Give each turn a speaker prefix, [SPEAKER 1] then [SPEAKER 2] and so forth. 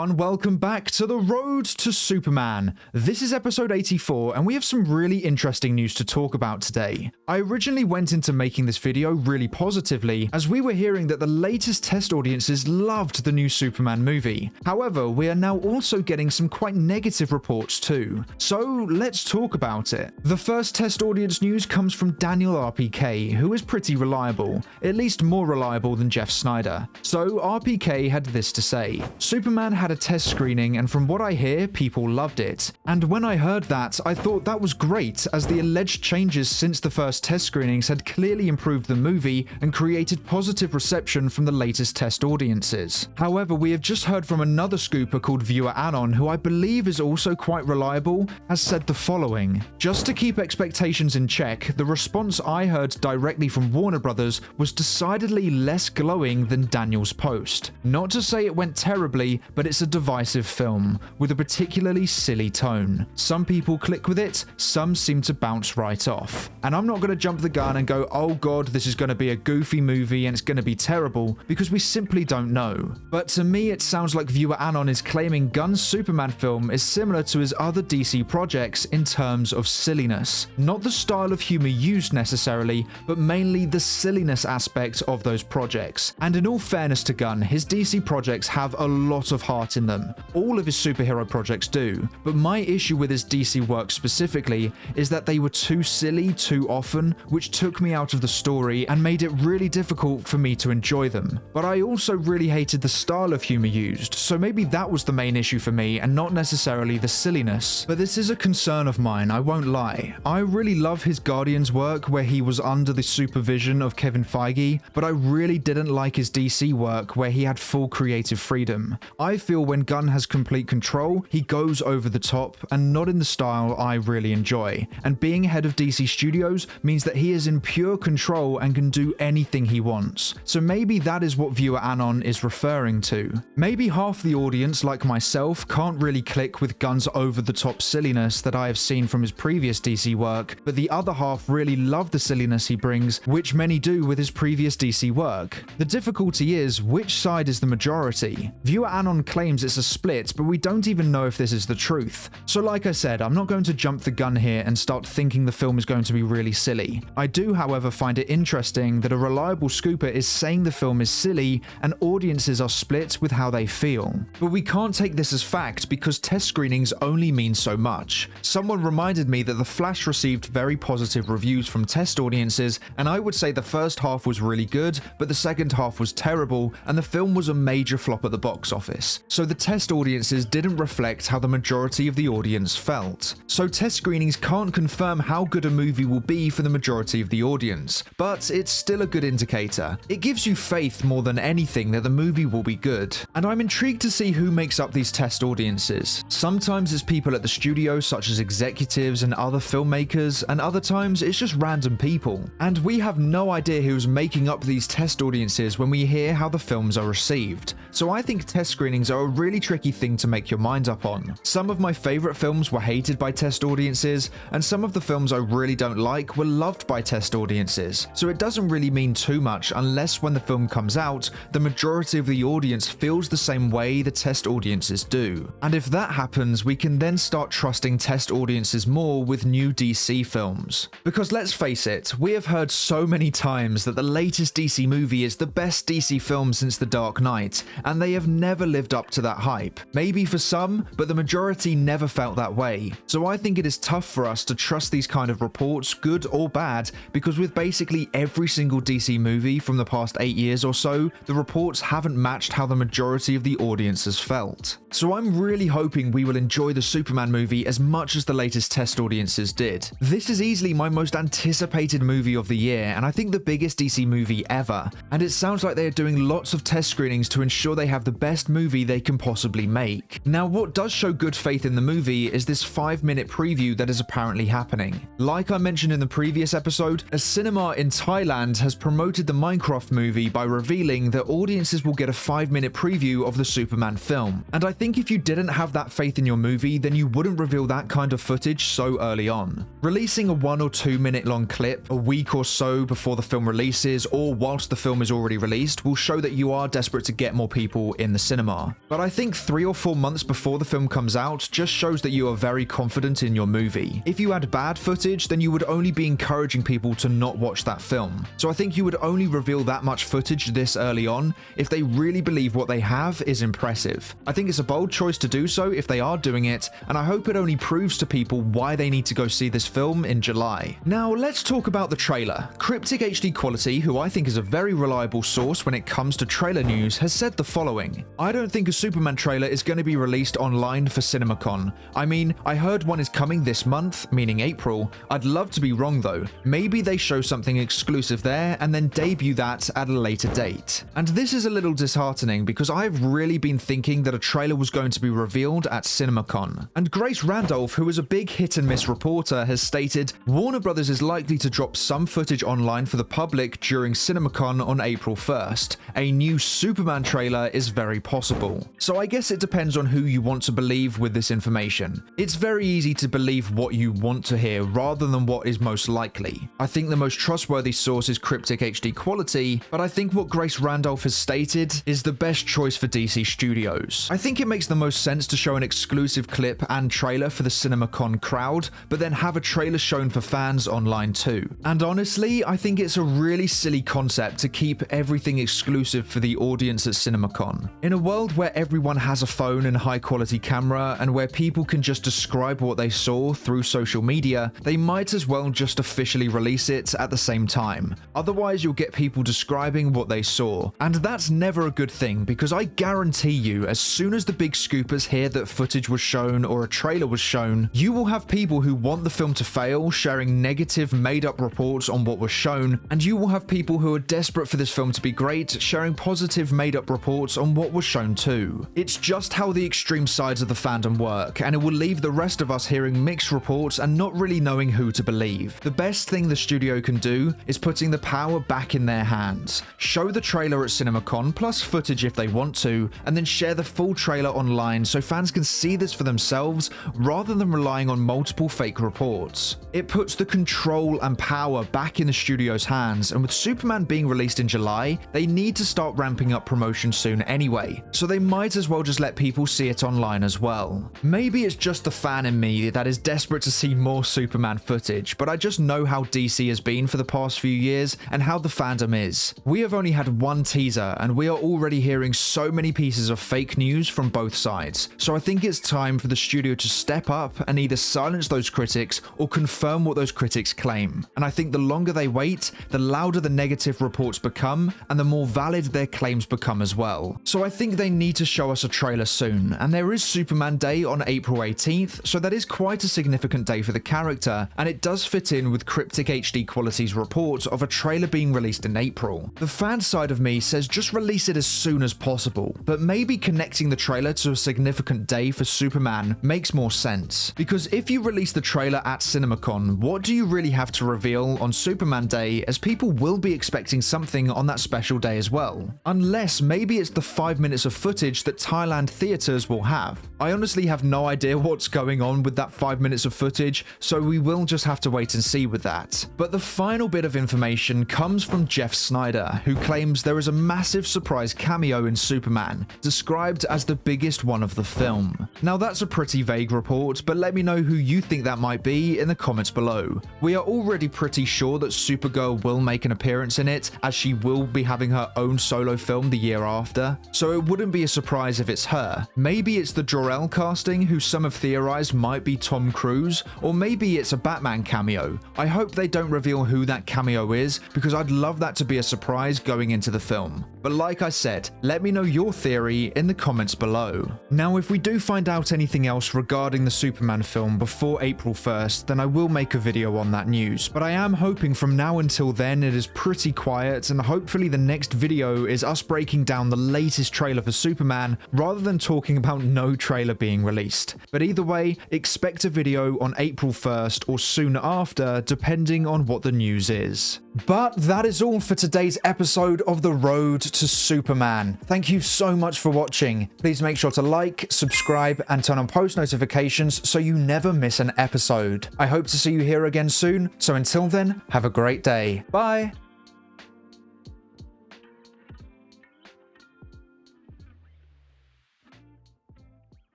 [SPEAKER 1] everyone, welcome back to The Road to Superman. This is episode 84 and we have some really interesting news to talk about today. I originally went into making this video really positively as we were hearing that the latest test audiences loved the new Superman movie. However, we are now also getting some quite negative reports too. So let's talk about it. The first test audience news comes from DanielRPK, who is pretty reliable, at least more reliable than Jeff Snyder. So RPK had this to say: Superman had a test screening and from what I hear, people loved it. And when I heard that, I thought that was great as the alleged changes since the first test screenings had clearly improved the movie and created positive reception from the latest test audiences. However, we have just heard from another scooper called ViewerAnon, who I believe is also quite reliable, has said the following: just to keep expectations in check, the response I heard directly from Warner Brothers was decidedly less glowing than Daniel's post. Not to say it went terribly, but it's a divisive film, with a particularly silly tone. Some people click with it, some seem to bounce right off. And I'm not going to jump the gun and go, oh god, this is going to be a goofy movie and it's going to be terrible, because we simply don't know. But to me it sounds like ViewerAnon is claiming Gunn's Superman film is similar to his other DC projects in terms of silliness. Not the style of humor used necessarily, but mainly the silliness aspect of those projects. And in all fairness to Gunn, his DC projects have a lot of heart in them. All of his superhero projects do, but my issue with his DC work specifically is that they were too silly too often, which took me out of the story and made it really difficult for me to enjoy them. But I also really hated the style of humor used, so maybe that was the main issue for me and not necessarily the silliness. But this is a concern of mine, I won't lie. I really love his Guardians work where he was under the supervision of Kevin Feige, but I really didn't like his DC work where he had full creative freedom. I feel when Gunn has complete control, he goes over the top and not in the style I really enjoy. And being head of DC Studios means that he is in pure control and can do anything he wants. So maybe that is what ViewerAnon is referring to. Maybe half the audience, like myself, can't really click with Gunn's over-the-top silliness that I have seen from his previous DC work, but the other half really love the silliness he brings, which many do with his previous DC work. The difficulty is, which side is the majority? ViewerAnon claims it's a split, but we don't even know if this is the truth. So like I said, I'm not going to jump the gun here and start thinking the film is going to be really silly. I do, however, find it interesting that a reliable scooper is saying the film is silly and audiences are split with how they feel. But we can't take this as fact because test screenings only mean so much. Someone reminded me that The Flash received very positive reviews from test audiences, and I would say the first half was really good, but the second half was terrible, and the film was a major flop at the box office. So the test audiences didn't reflect how the majority of the audience felt. So test screenings can't confirm how good a movie will be for the majority of the audience, but it's still a good indicator. It gives you faith more than anything that the movie will be good. And I'm intrigued to see who makes up these test audiences. Sometimes it's people at the studio such as executives and other filmmakers, and other times it's just random people. And we have no idea who's making up these test audiences when we hear how the films are received. So I think test screenings are a really tricky thing to make your mind up on. Some of my favorite films were hated by test audiences, and some of the films I really don't like were loved by test audiences. So it doesn't really mean too much unless when the film comes out, the majority of the audience feels the same way the test audiences do. And if that happens, we can then start trusting test audiences more with new DC films. Because let's face it, we have heard so many times that the latest DC movie is the best DC film since The Dark Knight, and they have never lived up to that hype. Maybe for some, but the majority never felt that way. So I think it is tough for us to trust these kind of reports, good or bad, because with basically every single DC movie from the past 8 years or so, the reports haven't matched how the majority of the audience has felt. So I'm really hoping we will enjoy the Superman movie as much as the latest test audiences did. This is easily my most anticipated movie of the year, and I think the biggest DC movie ever. And it sounds like they are doing lots of test screenings to ensure they have the best movie they can possibly make. Now, what does show good faith in the movie is this 5-minute preview that is apparently happening. Like I mentioned in the previous episode, a cinema in Thailand has promoted the Minecraft movie by revealing that audiences will get a 5-minute preview of the Superman film. And I think if you didn't have that faith in your movie, then you wouldn't reveal that kind of footage so early on. Releasing a 1 or 2 minute long clip a week or so before the film releases or whilst the film is already released will show that you are desperate to get more people in the cinema. But I think 3 or 4 months before the film comes out just shows that you are very confident in your movie. If you had bad footage, then you would only be encouraging people to not watch that film. So I think you would only reveal that much footage this early on if they really believe what they have is impressive. I think it's a bold choice to do so if they are doing it, and I hope it only proves to people why they need to go see this film in July. Now let's talk about the trailer. Cryptic HD Quality, who I think is a very reliable source when it comes to trailer news, has said the following: I don't think a Superman trailer is going to be released online for CinemaCon. I mean, I heard one is coming this month, meaning April. I'd love to be wrong though. Maybe they show something exclusive there and then debut that at a later date. And this is a little disheartening because I've really been thinking that a trailer was going to be revealed at CinemaCon. And Grace Randolph, who is a big hit and miss reporter, has stated, Warner Brothers is likely to drop some footage online for the public during CinemaCon on April 1st. A new Superman trailer is very possible. So I guess it depends on who you want to believe with this information. It's very easy to believe what you want to hear rather than what is most likely. I think the most trustworthy source is Cryptic HD Quality, but I think what Grace Randolph has stated is the best choice for DC Studios. I think it makes the most sense to show an exclusive clip and trailer for the CinemaCon crowd, but then have a trailer shown for fans online too. And honestly, I think it's a really silly concept to keep everything exclusive for the audience at CinemaCon. In a world where everyone has a phone and high quality camera, and where people can just describe what they saw through social media, they might as well just officially release it at the same time. Otherwise, you'll get people describing what they saw. And that's never a good thing, because I guarantee you, as soon as the big scoopers hear that footage was shown or a trailer was shown, you will have people who want the film to fail sharing negative made-up reports on what was shown, and you will have people who are desperate for this film to be great sharing positive made-up reports on what was shown too. It's just how the extreme sides of the fandom work, and it will leave the rest of us hearing mixed reports and not really knowing who to believe. The best thing the studio can do is putting the power back in their hands. Show the trailer at CinemaCon plus footage if they want to, and then share the full trailer online so fans can see this for themselves rather than relying on multiple fake reports. It puts the control and power back in the studio's hands, and with Superman being released in July, they need to start ramping up promotion soon anyway, so they might as well just let people see it online as well. Maybe it's just the fan in me that is desperate to see more Superman footage, but I just know how DC has been for the past few years and how the fandom is. We have only had one teaser, and we are already hearing so many pieces of fake news from both sides, so I think it's time for the studio to step up and either silence those critics or confirm what those critics claim. And I think the longer they wait, the louder the negative reports become, and the more valid their claims become as well. So I think they need to show us a trailer soon, and there is Superman Day on April 18th, so that is quite a significant day for the character, and it does fit in with Cryptic HD Quality's report of a trailer being released in April. The fan side of me says just release it as soon as possible, but maybe connecting the trailer to a significant day for Superman makes more sense. Because if you release the trailer at CinemaCon, what do you really have to reveal on Superman Day, as people will be expecting something on that special day as well? Unless maybe it's the 5 minutes of footage that Thailand theaters will have. I honestly have no idea what's going on with that 5 minutes of footage, so we will just have to wait and see with that. But the final bit of information comes from Jeff Snyder, who claims there is a massive surprise cameo in Superman, described as the biggest one of the film. Now that's a pretty vague report, but let me know who you think that might be in the comments below. We are already pretty sure that Supergirl will make an appearance in it, as she will be having her own solo film the year after, so it wouldn't be a surprise if it's her. Maybe it's the Jor-El casting, who some have theorized might be Tom Cruise, or maybe it's a Batman cameo. I hope they don't reveal who that cameo is, because I'd love that to be a surprise going into the film. But like I said, let me know your theory in the comments below. Now, if we do find out anything else regarding the Superman film before April 1st, then I will make a video on that news. But I am hoping from now until then it is pretty quiet, and hopefully the next video is us breaking down the latest trailer for Superman rather than talking about no trailer being released. But either way, expect a video on April 1st or soon after, depending on what the news is. But that is all for today's episode of The Road to Superman. Thank you so much for watching. Please make sure to like, subscribe, and turn on post notifications so you never miss an episode. I hope to see you here again soon, so until then, have a great day. Bye!